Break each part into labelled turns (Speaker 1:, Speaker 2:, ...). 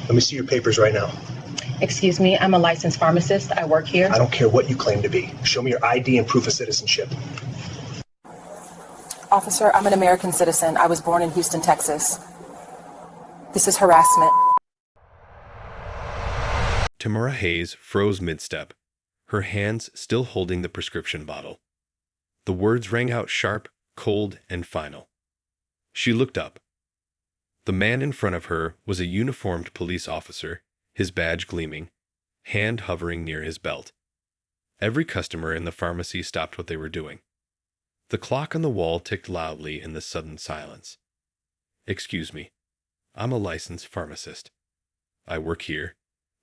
Speaker 1: Let me see your papers right now.
Speaker 2: Excuse me, I'm a licensed pharmacist. I work here.
Speaker 1: I don't care what you claim to be. Show me your ID and proof of citizenship.
Speaker 2: Officer, I'm an American citizen. I was born in Houston, Texas. This is harassment.
Speaker 3: Tamara Hayes froze mid-step, her hands still holding the prescription bottle. The words rang out sharp, cold, and final. She looked up. The man in front of her was a uniformed police officer, his badge gleaming, hand hovering near his belt. Every customer in the pharmacy stopped what they were doing. The clock on the wall ticked loudly in the sudden silence. "Excuse me, I'm a licensed pharmacist. I work here,"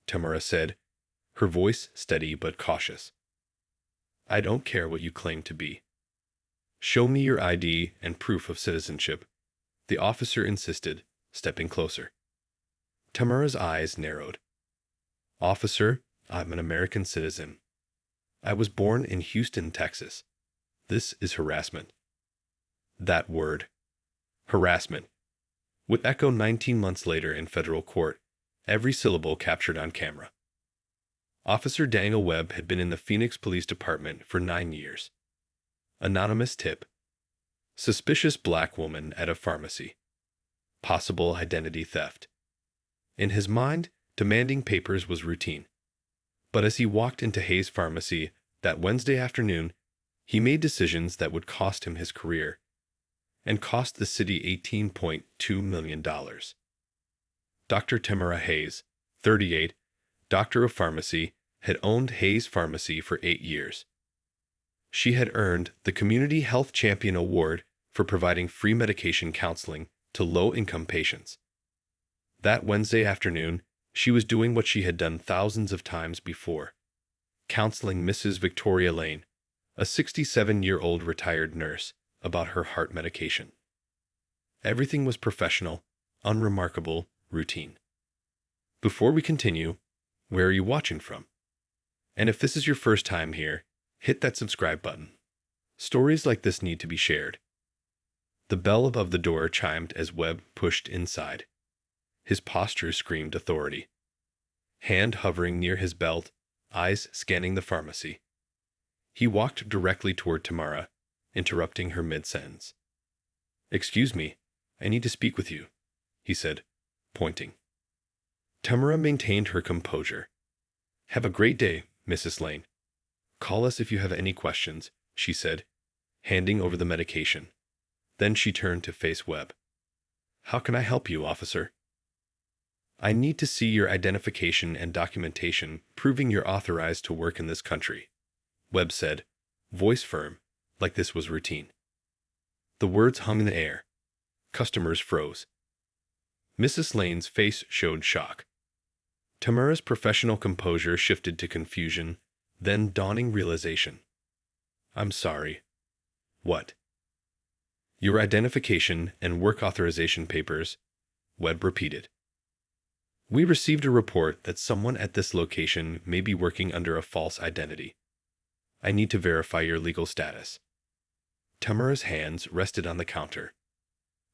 Speaker 3: Tamara said, her voice steady but cautious. "I don't care what you claim to be. Show me your ID and proof of citizenship," the officer insisted, stepping closer. Tamara's eyes narrowed. "Officer, I'm an American citizen. I was born in Houston, Texas. This is harassment." That word, harassment, would echo 19 months later in federal court, every syllable captured on camera. Officer Daniel Webb had been in the Phoenix Police Department for 9 years. Anonymous tip. Suspicious black woman at a pharmacy. Possible identity theft. In his mind, demanding papers was routine. But as he walked into Hayes Pharmacy that Wednesday afternoon, he made decisions that would cost him his career and cost the city $18.2 million. Dr. Tamara Hayes, 38, doctor of pharmacy, had owned Hayes Pharmacy for 8 years. She had earned the Community Health Champion Award for providing free medication counseling to low-income patients. That Wednesday afternoon, she was doing what she had done thousands of times before, counseling Mrs. Victoria Lane, a 67-year-old retired nurse, about her heart medication. Everything was professional, unremarkable, routine. Before we continue, where are you watching from? And if this is your first time here, hit that subscribe button. Stories like this need to be shared. The bell above the door chimed as Webb pushed inside. His posture screamed authority. Hand hovering near his belt, eyes scanning the pharmacy. He walked directly toward Tamara, interrupting her mid-sentence. "Excuse me, I need to speak with you," he said, pointing. Tamara maintained her composure. "Have a great day, Mrs. Lane. Call us if you have any questions," she said, handing over the medication. Then she turned to face Webb. "How can I help you, officer?" "I need to see your identification and documentation proving you're authorized to work in this country," Webb said, voice firm, like this was routine. The words hung in the air. Customers froze. Mrs. Lane's face showed shock. Tamara's professional composure shifted to confusion, then dawning realization. "I'm sorry. What?" "Your identification and work authorization papers," Webb repeated. "We received a report that someone at this location may be working under a false identity. I need to verify your legal status." Tamara's hands rested on the counter.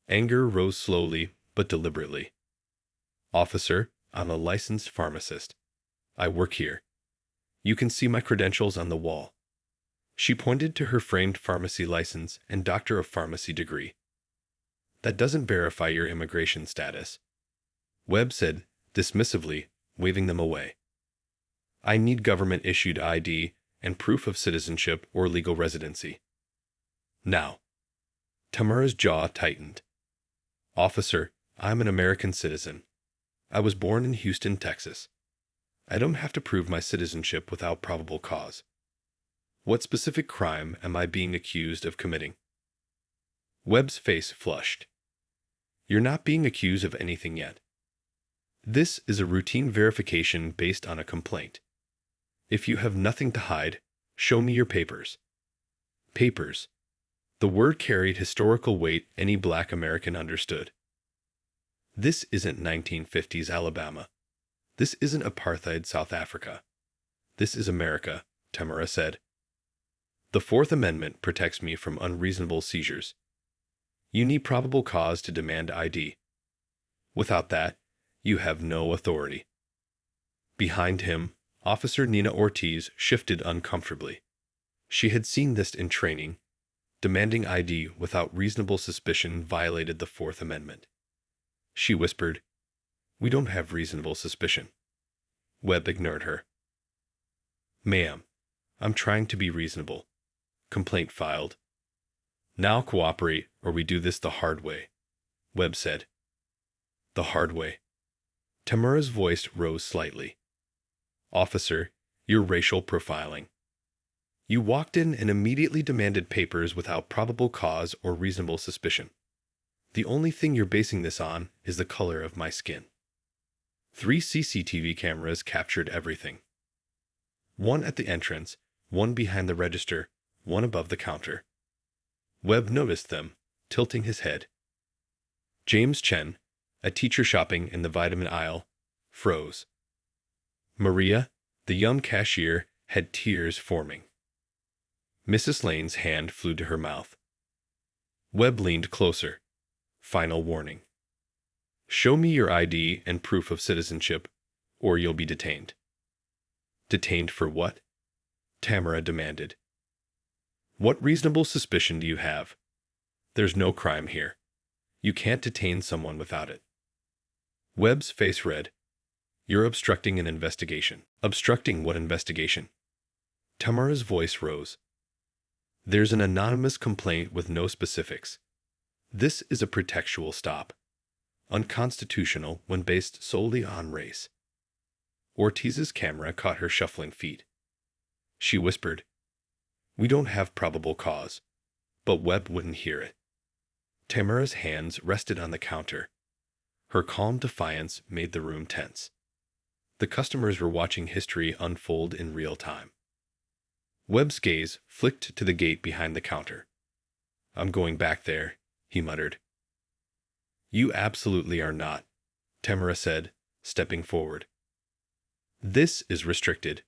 Speaker 3: Anger rose slowly but deliberately. "Officer, I'm a licensed pharmacist. I work here. You can see my credentials on the wall." She pointed to her framed pharmacy license and Doctor of Pharmacy degree. "That doesn't verify your immigration status," Webb said dismissively, waving them away. "I need government-issued ID and proof of citizenship or legal residency. Now." Tamara's jaw tightened. "Officer, I'm an American citizen. I was born in Houston, Texas. I don't have to prove my citizenship without probable cause. What specific crime am I being accused of committing?" Webb's face flushed. "You're not being accused of anything yet. This is a routine verification based on a complaint. If you have nothing to hide, show me your papers." Papers. The word carried historical weight any black American understood. This isn't 1950s Alabama. This isn't apartheid South Africa. This is America, Tamara said. "The Fourth Amendment protects me from unreasonable seizures. You need probable cause to demand ID. Without that, You have no authority. Behind him, Officer Nina Ortiz shifted uncomfortably. She had seen this in training. Demanding ID without reasonable suspicion violated the Fourth Amendment. She whispered, "We don't have reasonable suspicion." Webb ignored her. "Ma'am, I'm trying to be reasonable." Complaint filed. "Now cooperate or we do this the hard way," Webb said. "The hard way." Tamura's voice rose slightly. "Officer, you're racial profiling. You walked in and immediately demanded papers without probable cause or reasonable suspicion. The only thing you're basing this on is the color of my skin." 3 CCTV cameras captured everything. One at the entrance, one behind the register, one above the counter. Webb noticed them, tilting his head. James Chen, a teacher shopping in the vitamin aisle, froze. Maria, the young cashier, had tears forming. Mrs. Lane's hand flew to her mouth. Webb leaned closer. Final warning. "Show me your ID and proof of citizenship, or you'll be detained." "Detained for what?" Tamara demanded. "What reasonable suspicion do you have? There's no crime here. You can't detain someone without it." Webb's face read, "You're obstructing an investigation." "Obstructing what investigation?" Tamara's voice rose. "There's an anonymous complaint with no specifics. This is a pretextual stop. Unconstitutional when based solely on race." Ortiz's camera caught her shuffling feet. She whispered, "We don't have probable cause," but Webb wouldn't hear it. Tamara's hands rested on the counter. Her calm defiance made the room tense. The customers were watching history unfold in real time. Webb's gaze flicked to the gate behind the counter. "I'm going back there," he muttered. "You absolutely are not," Tamara said, stepping forward. "This is restricted.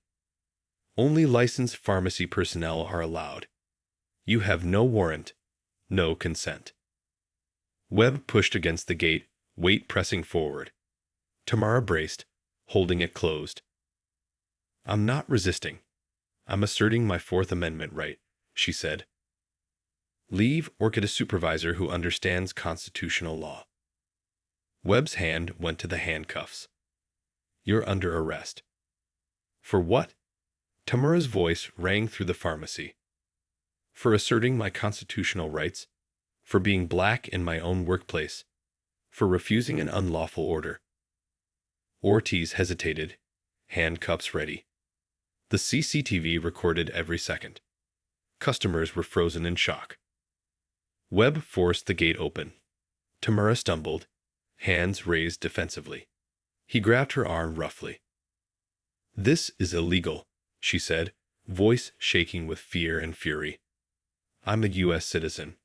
Speaker 3: Only licensed pharmacy personnel are allowed. You have no warrant, no consent." Webb pushed against the gate, weight pressing forward. Tamara braced, holding it closed. "I'm not resisting. I'm asserting my Fourth Amendment right," she said. "Leave or get a supervisor who understands constitutional law." Webb's hand went to the handcuffs. "You're under arrest." "For what?" Tamara's voice rang through the pharmacy. "For asserting my constitutional rights, for being black in my own workplace, for refusing an unlawful order." Ortiz hesitated, handcuffs ready. The CCTV recorded every second. Customers were frozen in shock. Webb forced the gate open. Tamara stumbled, hands raised defensively. He grabbed her arm roughly. "This is illegal," she said, voice shaking with fear and fury. "I'm a U.S. citizen.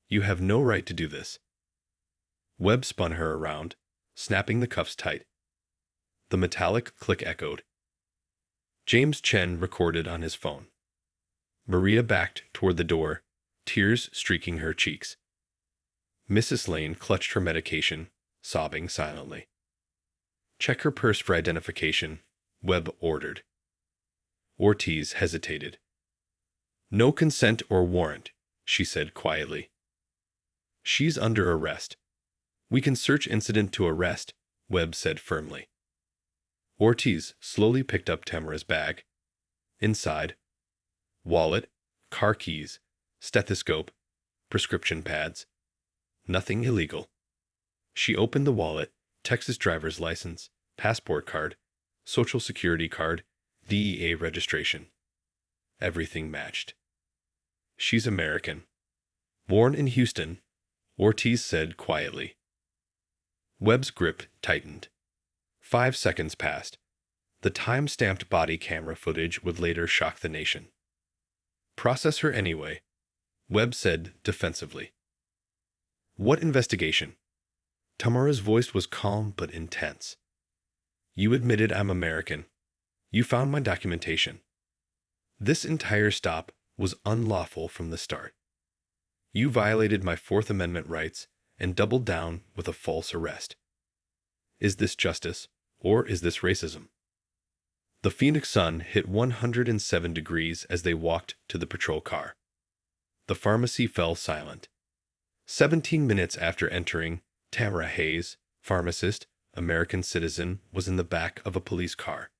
Speaker 3: You have no right to do this." Webb spun her around, snapping the cuffs tight. The metallic click echoed. James Chen recorded on his phone. Maria backed toward the door, tears streaking her cheeks. Mrs. Lane clutched her medication, sobbing silently. "Check her purse for identification," Webb ordered. Ortiz hesitated. "No consent or warrant," she said quietly. "She's under arrest." "We can search incident to arrest," Webb said firmly. Ortiz slowly picked up Tamara's bag. Inside, wallet, car keys, stethoscope, prescription pads. Nothing illegal. She opened the wallet, Texas driver's license, passport card, social security card, DEA registration. Everything matched. "She's American. Born in Houston," Ortiz said quietly. Webb's grip tightened. 5 seconds passed. The time-stamped body camera footage would later shock the nation. "Process her anyway," Webb said defensively. "What investigation?" Tamara's voice was calm but intense. "You admitted I'm American. You found my documentation. This entire stop was unlawful from the start. You violated my Fourth Amendment rights and doubled down with a false arrest. Is this justice, or is this racism? The Phoenix sun hit 107 degrees as they walked to the patrol car. The pharmacy fell silent. 17 minutes after entering, Tamara Hayes, pharmacist, American citizen, was in the back of a police car,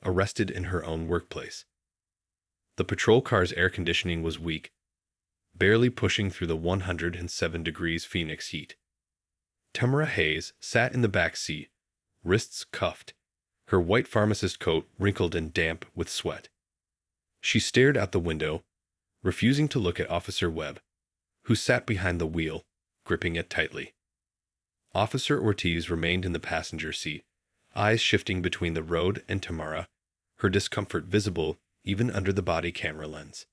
Speaker 3: arrested in her own workplace. The patrol car's air conditioning was weak, barely pushing through the 107 degrees Phoenix heat. Tamara Hayes sat in the back seat, wrists cuffed, her white pharmacist coat wrinkled and damp with sweat. She stared out the window, refusing to look at Officer Webb, who sat behind the wheel, gripping it tightly. Officer Ortiz remained in the passenger seat, eyes shifting between the road and Tamara, her discomfort visible even under the body camera lens.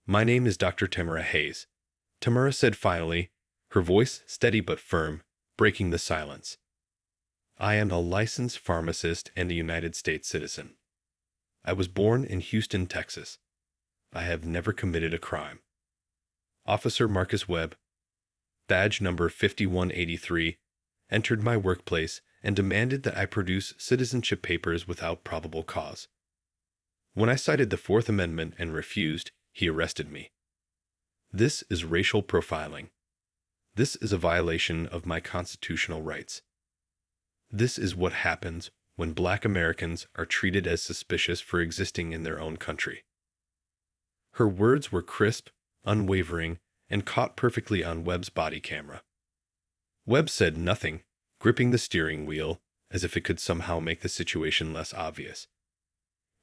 Speaker 3: "My name is Dr. Tamara Hayes," Tamara said finally, her voice steady but firm, breaking the silence. "I am a licensed pharmacist and a United States citizen. I was born in Houston, Texas. I have never committed a crime." Officer Marcus Webb, badge number 5183, entered my workplace and demanded that I produce citizenship papers without probable cause. When I cited the Fourth Amendment and refused, he arrested me. This is racial profiling. This is a violation of my constitutional rights. This is what happens when Black Americans are treated as suspicious for existing in their own country. Her words were crisp, unwavering, and caught perfectly on Webb's body camera. Webb said nothing, gripping the steering wheel as if it could somehow make the situation less obvious.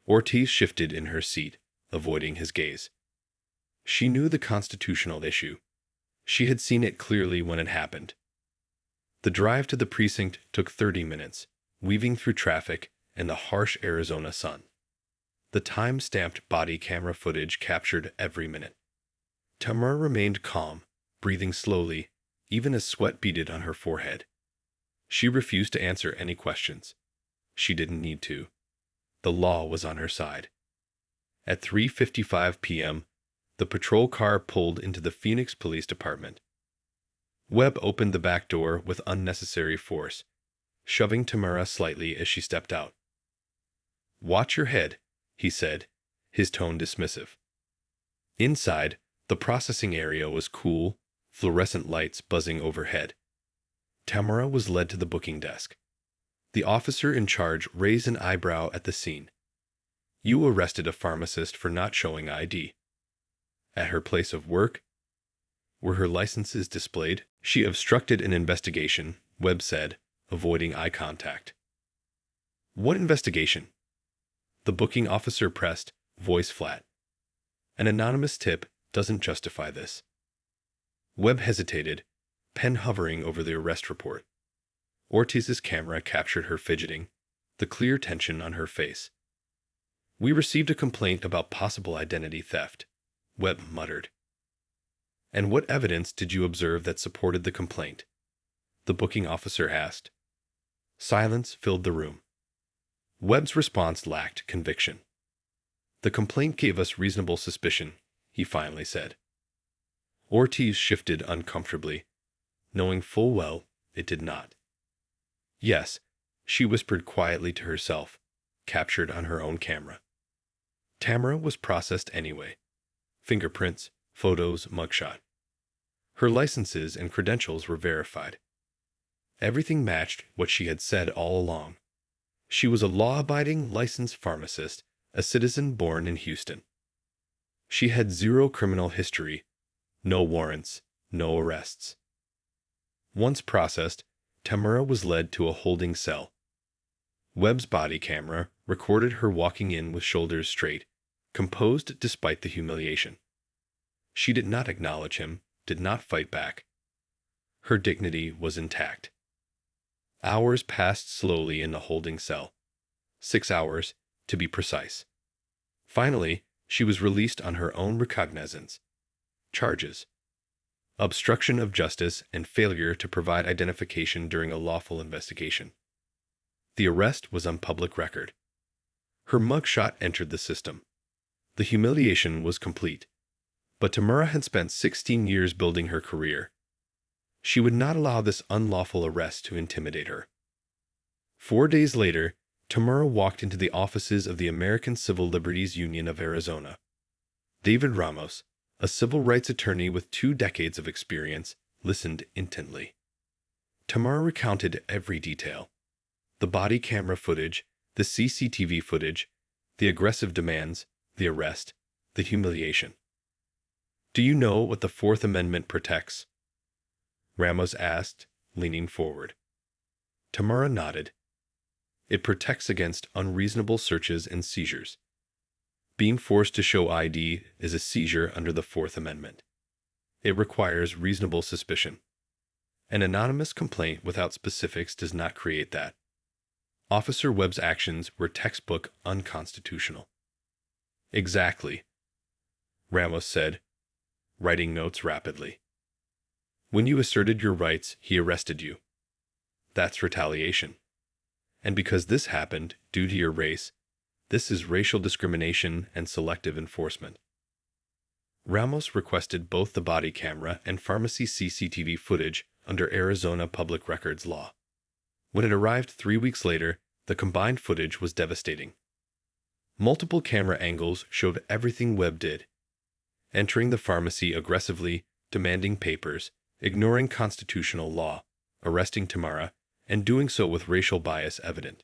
Speaker 3: Ortiz shifted in her seat, avoiding his gaze. She knew the constitutional issue. She had seen it clearly when it happened. The drive to the precinct took 30 minutes, weaving through traffic and the harsh Arizona sun. The time-stamped body camera footage captured every minute. Tamara remained calm, breathing slowly, even as sweat beaded on her forehead. She refused to answer any questions. She didn't need to. The law was on her side. At 3:55 p.m., the patrol car pulled into the Phoenix Police Department. Webb opened the back door with unnecessary force, shoving Tamara slightly as she stepped out. "Watch your head," he said, his tone dismissive. Inside, the processing area was cool, fluorescent lights buzzing overhead. Tamara was led to the booking desk. The officer in charge raised an eyebrow at the scene. "You arrested a pharmacist for not showing ID. At her place of work? Were her licenses displayed?" "She obstructed an investigation," Webb said, avoiding eye contact. "What investigation?" The booking officer pressed, voice flat. "An anonymous tip doesn't justify this." Webb hesitated, pen hovering over the arrest report. Ortiz's camera captured her fidgeting, the clear tension on her face. "We received a complaint about possible identity theft," Webb muttered. "And what evidence did you observe that supported the complaint?" the booking officer asked. Silence filled the room. Webb's response lacked conviction. "The complaint gave us reasonable suspicion," he finally said. Ortiz shifted uncomfortably, knowing full well it did not. "Yes," she whispered quietly to herself, captured on her own camera. Tamara was processed anyway. Fingerprints, photos, mugshot. Her licenses and credentials were verified. Everything matched what she had said all along. She was a law-abiding licensed pharmacist, a citizen born in Houston. She had zero criminal history, no warrants, no arrests. Once processed, Tamara was led to a holding cell. Webb's body camera recorded her walking in with shoulders straight, composed despite the humiliation. She did not acknowledge him, did not fight back. Her dignity was intact. Hours passed slowly in the holding cell. 6 hours, to be precise. Finally, she was released on her own recognizance. Charges: obstruction of justice and failure to provide identification during a lawful investigation. The arrest was on public record. Her mugshot entered the system. The humiliation was complete. But Tamara had spent 16 years building her career. She would not allow this unlawful arrest to intimidate her. 4 days later, Tamara walked into the offices of the American Civil Liberties Union of Arizona. David Ramos, a civil rights attorney with 2 decades of experience, listened intently. Tamara recounted every detail: the body camera footage, the CCTV footage, the aggressive demands, the arrest, the humiliation. "Do you know what the Fourth Amendment protects?" Ramos asked, leaning forward. Tamara nodded. "It protects against unreasonable searches and seizures. Being forced to show ID is a seizure under the Fourth Amendment. It requires reasonable suspicion. An anonymous complaint without specifics does not create that. Officer Webb's actions were textbook unconstitutional." "Exactly," Ramos said, writing notes rapidly. "When you asserted your rights, he arrested you. That's retaliation. And because this happened due to your race, this is racial discrimination and selective enforcement." Ramos requested both the body camera and pharmacy CCTV footage under Arizona public records law. When it arrived 3 weeks later, the combined footage was devastating. Multiple camera angles showed everything Webb did: entering the pharmacy aggressively, demanding papers, ignoring constitutional law, arresting Tamara, and doing so with racial bias evident.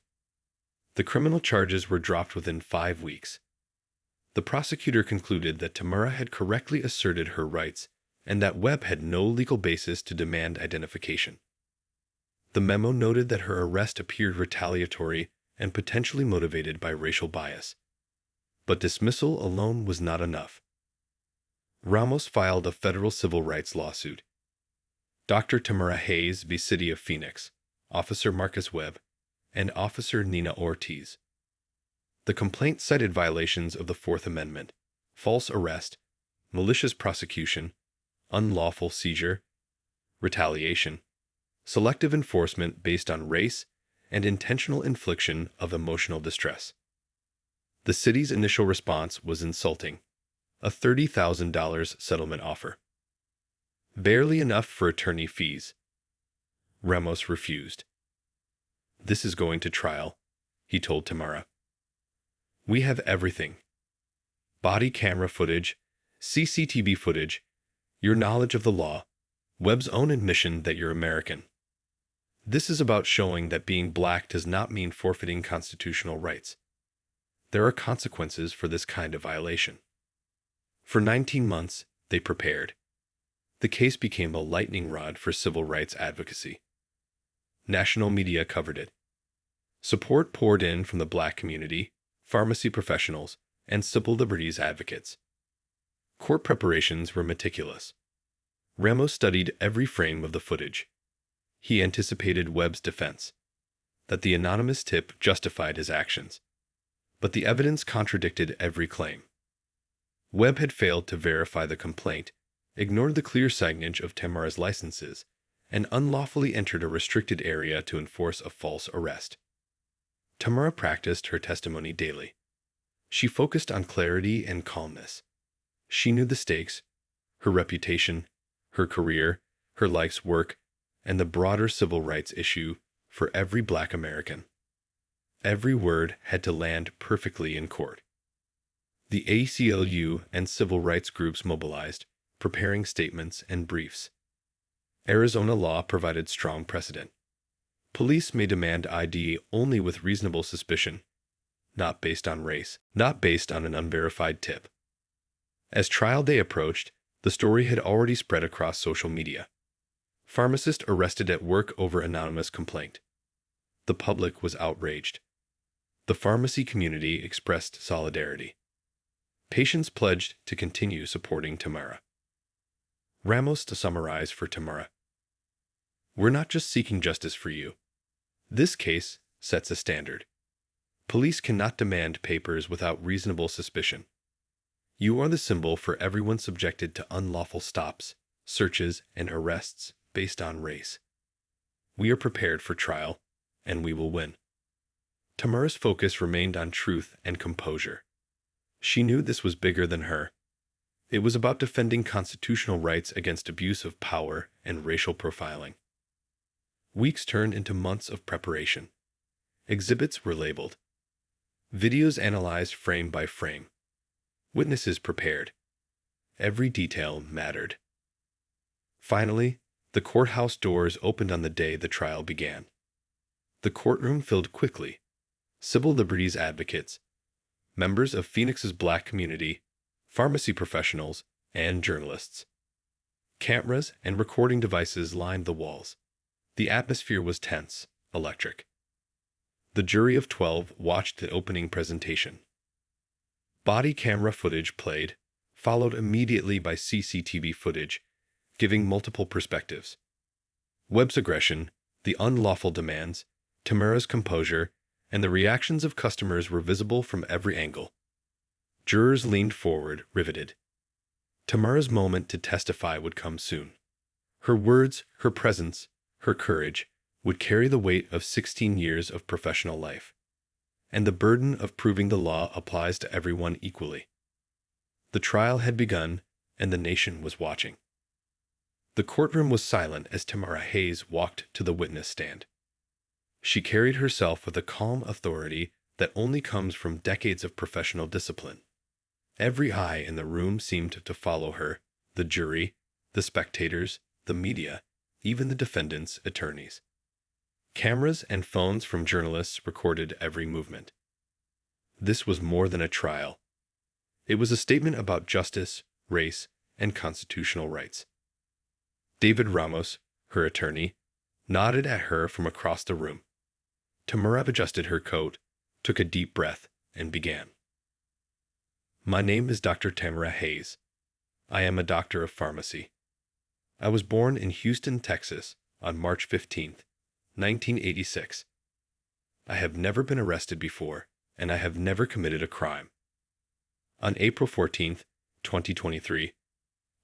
Speaker 3: The criminal charges were dropped within 5 weeks. The prosecutor concluded that Tamara had correctly asserted her rights and that Webb had no legal basis to demand identification. The memo noted that her arrest appeared retaliatory and potentially motivated by racial bias. But dismissal alone was not enough. Ramos filed a federal civil rights lawsuit. Dr. Tamara Hayes v. City of Phoenix, Officer Marcus Webb, and Officer Nina Ortiz. The complaint cited violations of the Fourth Amendment: false arrest, malicious prosecution, unlawful seizure, retaliation, selective enforcement based on race, and intentional infliction of emotional distress. The city's initial response was insulting: a $30,000 settlement offer. Barely enough for attorney fees. Ramos refused. "This is going to trial," he told Tamara. "We have everything: body camera footage, CCTV footage, your knowledge of the law, Webb's own admission that you're American. This is about showing that being black does not mean forfeiting constitutional rights. There are consequences for this kind of violation." For 19 months, they prepared. The case became a lightning rod for civil rights advocacy. National media covered it. Support poured in from the black community, pharmacy professionals, and civil liberties advocates. Court preparations were meticulous. Ramos studied every frame of the footage. He anticipated Webb's defense, that the anonymous tip justified his actions. But the evidence contradicted every claim. Webb had failed to verify the complaint, ignored the clear signage of Tamara's licenses, and unlawfully entered a restricted area to enforce a false arrest. Tamara practiced her testimony daily. She focused on clarity and calmness. She knew the stakes: her reputation, her career, her life's work, and the broader civil rights issue for every black American. Every word had to land perfectly in court. The ACLU and civil rights groups mobilized, preparing statements and briefs. Arizona law provided strong precedent. Police may demand ID only with reasonable suspicion, not based on race, not based on an unverified tip. As trial day approached, the story had already spread across social media. Pharmacist arrested at work over anonymous complaint. The public was outraged. The pharmacy community expressed solidarity. Patients pledged to continue supporting Tamara. Ramos to summarize for Tamara: "We're not just seeking justice for you. This case sets a standard. Police cannot demand papers without reasonable suspicion. You are the symbol for everyone subjected to unlawful stops, searches, and arrests based on race. We are prepared for trial, and we will win." Tamara's focus remained on truth and composure. She knew this was bigger than her. It was about defending constitutional rights against abuse of power and racial profiling. Weeks turned into months of preparation. Exhibits were labeled. Videos analyzed frame by frame. Witnesses prepared. Every detail mattered. Finally, the courthouse doors opened on the day the trial began. The courtroom filled quickly. Civil liberties advocates, members of Phoenix's Black community, pharmacy professionals, and journalists. Cameras and recording devices lined the walls. The atmosphere was tense, electric. The jury of 12 watched the opening presentation. Body camera footage played, followed immediately by CCTV footage, giving multiple perspectives. Webb's aggression, the unlawful demands, Tamara's composure, and the reactions of customers were visible from every angle. Jurors leaned forward, riveted. Tamara's moment to testify would come soon. Her words, her presence, her courage would carry the weight of 16 years of professional life. And the burden of proving the law applies to everyone equally. The trial had begun, and the nation was watching. The courtroom was silent as Tamara Hayes walked to the witness stand. She carried herself with a calm authority that only comes from decades of professional discipline. Every eye in the room seemed to follow her, the jury, the spectators, the media, even the defendant's attorneys. Cameras and phones from journalists recorded every movement. This was more than a trial. It was a statement about justice, race, and constitutional rights. David Ramos, her attorney, nodded at her from across the room. Tamara adjusted her coat, took a deep breath, and began. My name is Dr. Tamara Hayes. I am a doctor of pharmacy. I was born in Houston, Texas, on March 15th, 1986. I have never been arrested before, and I have never committed a crime. On April 14th, 2023,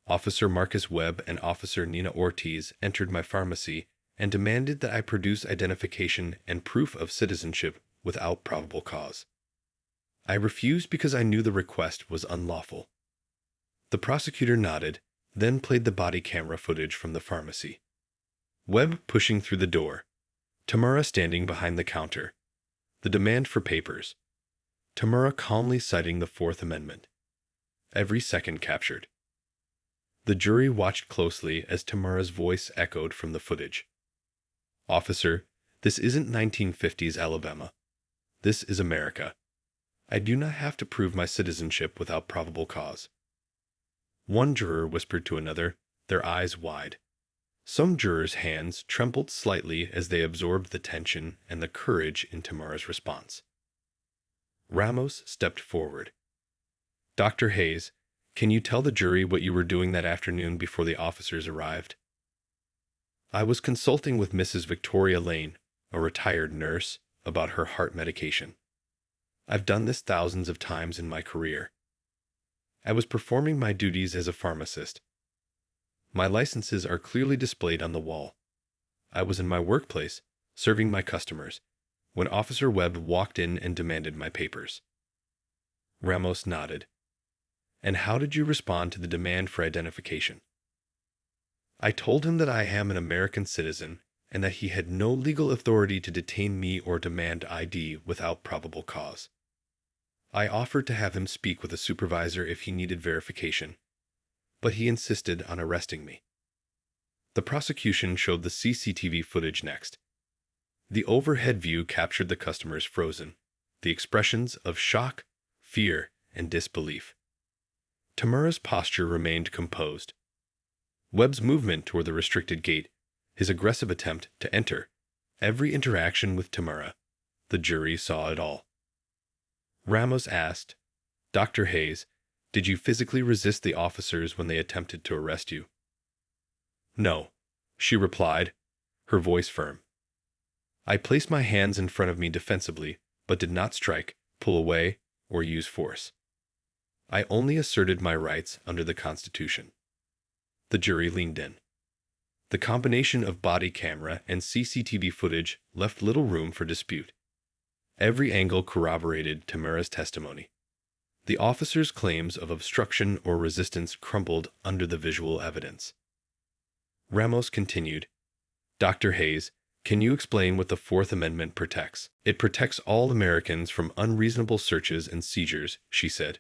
Speaker 3: Officer Marcus Webb and Officer Nina Ortiz entered my pharmacy and demanded that I produce identification and proof of citizenship without probable cause. I refused because I knew the request was unlawful. The prosecutor nodded, then played the body camera footage from the pharmacy. Webb pushing through the door. Tamara standing behind the counter. The demand for papers. Tamara calmly citing the Fourth Amendment. Every second captured. The jury watched closely as Tamara's voice echoed from the footage. Officer, this isn't 1950s Alabama. This is America. I do not have to prove my citizenship without probable cause. One juror whispered to another, their eyes wide. Some jurors' hands trembled slightly as they absorbed the tension and the courage in Tamara's response. Ramos stepped forward. Dr. Hayes, can you tell the jury what you were doing that afternoon before the officers arrived? I was consulting with Mrs. Victoria Lane, a retired nurse, about her heart medication. I've done this thousands of times in my career. I was performing my duties as a pharmacist. My licenses are clearly displayed on the wall. I was in my workplace, serving my customers, when Officer Webb walked in and demanded my papers. Ramos nodded. And how did you respond to the demand for identification? I told him that I am an American citizen and that he had no legal authority to detain me or demand ID without probable cause. I offered to have him speak with a supervisor if he needed verification, but he insisted on arresting me. The prosecution showed the CCTV footage next. The overhead view captured the customers frozen, the expressions of shock, fear, and disbelief. Tamara's posture remained composed. Webb's movement toward the restricted gate, his aggressive attempt to enter, every interaction with Tamara, the jury saw it all. Ramos asked, Dr. Hayes, did you physically resist the officers when they attempted to arrest you? No, she replied, her voice firm. I placed my hands in front of me defensively, but did not strike, pull away, or use force. I only asserted my rights under the Constitution. The jury leaned in. The combination of body camera and CCTV footage left little room for dispute. Every angle corroborated Tamara's testimony. The officers' claims of obstruction or resistance crumbled under the visual evidence. Ramos continued, Dr. Hayes, Can you explain what the Fourth Amendment protects? It protects all Americans from unreasonable searches and seizures, she said.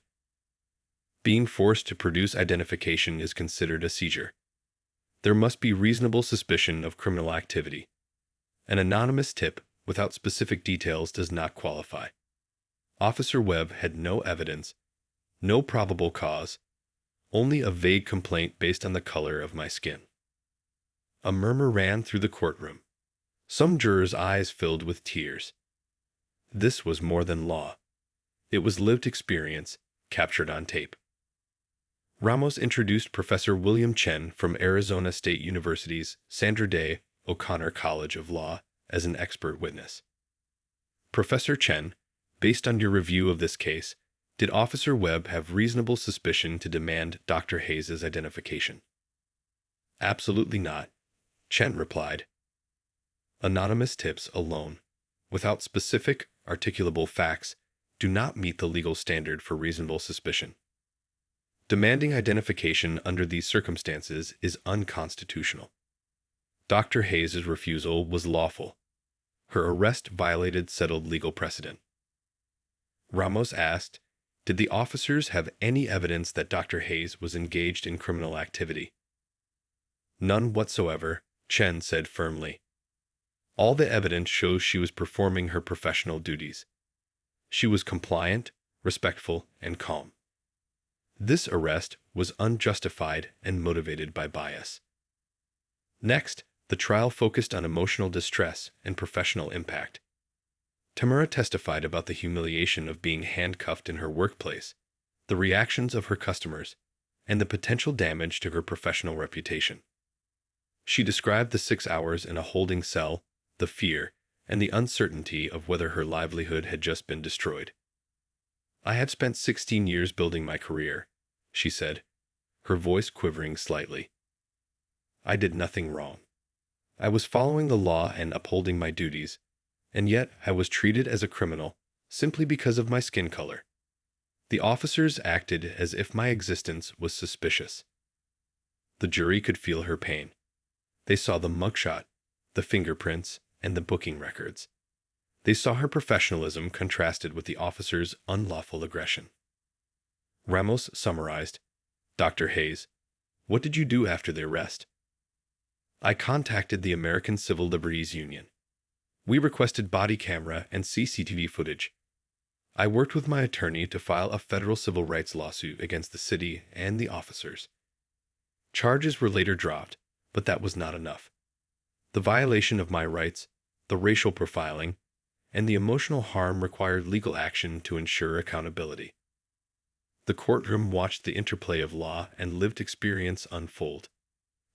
Speaker 3: Being forced to produce identification is considered a seizure. There must be reasonable suspicion of criminal activity. An anonymous tip without specific details does not qualify. Officer Webb had no evidence, no probable cause, only a vague complaint based on the color of my skin. A murmur ran through the courtroom. Some jurors' eyes filled with tears. This was more than law. It was lived experience, captured on tape. Ramos introduced Professor William Chen from Arizona State University's Sandra Day O'Connor College of Law as an expert witness. Professor Chen, based on your review of this case, did Officer Webb have reasonable suspicion to demand Dr. Hayes' identification? Absolutely not, Chen replied. Anonymous tips alone, without specific, articulable facts, do not meet the legal standard for reasonable suspicion. Demanding identification under these circumstances is unconstitutional. Dr. Hayes' refusal was lawful. Her arrest violated settled legal precedent. Ramos asked, did the officers have any evidence that Dr. Hayes was engaged in criminal activity? None whatsoever, Chen said firmly. All the evidence shows she was performing her professional duties. She was compliant, respectful, and calm. This arrest was unjustified and motivated by bias. Next, the trial focused on emotional distress and professional impact. Tamara testified about the humiliation of being handcuffed in her workplace, the reactions of her customers, and the potential damage to her professional reputation. She described the 6 hours in a holding cell, the fear, and the uncertainty of whether her livelihood had just been destroyed. I have spent 16 years building my career, she said, her voice quivering slightly. I did nothing wrong. I was following the law and upholding my duties, and yet I was treated as a criminal simply because of my skin color. The officers acted as if my existence was suspicious. The jury could feel her pain. They saw the mugshot, the fingerprints, and the booking records. They saw her professionalism contrasted with the officers' unlawful aggression. Ramos summarized, Dr. Hayes, what did you do after the arrest? I contacted the American Civil Liberties Union. We requested body camera and CCTV footage. I worked with my attorney to file a federal civil rights lawsuit against the city and the officers. Charges were later dropped, but that was not enough. The violation of my rights, the racial profiling, and the emotional harm required legal action to ensure accountability. The courtroom watched the interplay of law and lived experience unfold.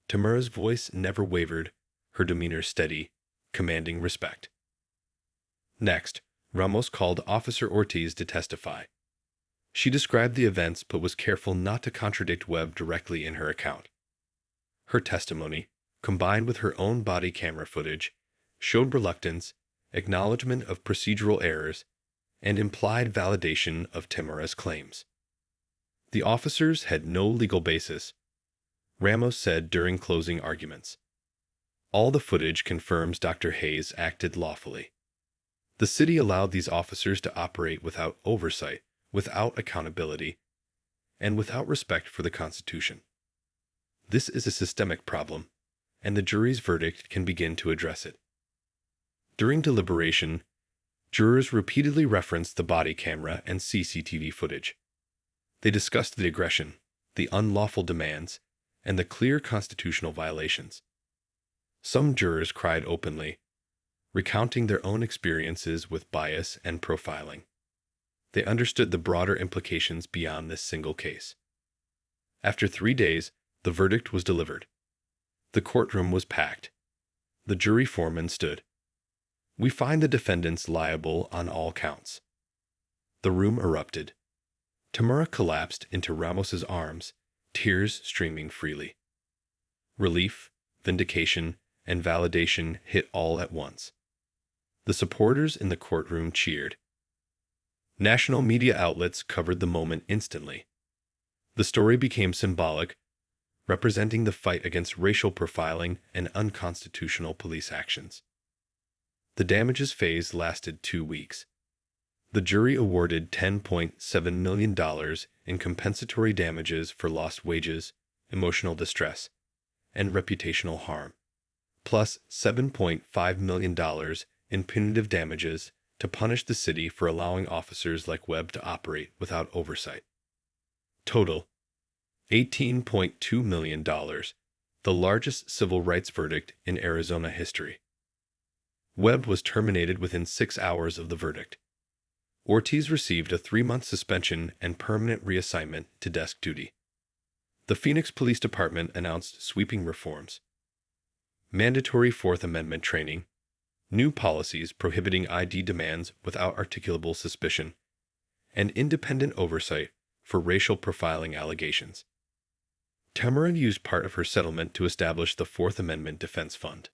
Speaker 3: Tamara's voice never wavered, her demeanor steady, commanding respect. Next, Ramos called Officer Ortiz to testify. She described the events but was careful not to contradict Webb directly in her account. Her testimony, combined with her own body camera footage, showed reluctance, acknowledgement of procedural errors, and implied validation of Tamara's claims. The officers had no legal basis, Ramos said during closing arguments. All the footage confirms Dr. Hayes acted lawfully. The city allowed these officers to operate without oversight, without accountability, and without respect for the Constitution. This is a systemic problem, and the jury's verdict can begin to address it. During deliberation, jurors repeatedly referenced the body camera and CCTV footage. They discussed the aggression, the unlawful demands, and the clear constitutional violations. Some jurors cried openly, recounting their own experiences with bias and profiling. They understood the broader implications beyond this single case. After 3 days, the verdict was delivered. The courtroom was packed. The jury foreman stood. We find the defendants liable on all counts. The room erupted. Tamara collapsed into Ramos's arms, tears streaming freely. Relief, vindication, and validation hit all at once. The supporters in the courtroom cheered. National media outlets covered the moment instantly. The story became symbolic, representing the fight against racial profiling and unconstitutional police actions. The damages phase lasted 2 weeks. The jury awarded $10.7 million in compensatory damages for lost wages, emotional distress, and reputational harm, plus $7.5 million in punitive damages to punish the city for allowing officers like Webb to operate without oversight. Total, $18.2 million, the largest civil rights verdict in Arizona history. Webb was terminated within 6 hours of the verdict. Ortiz received a 3-month suspension and permanent reassignment to desk duty. The Phoenix Police Department announced sweeping reforms: mandatory Fourth Amendment training, new policies prohibiting ID demands without articulable suspicion, and independent oversight for racial profiling allegations. Tamara used part of her settlement to establish the Fourth Amendment Defense Fund.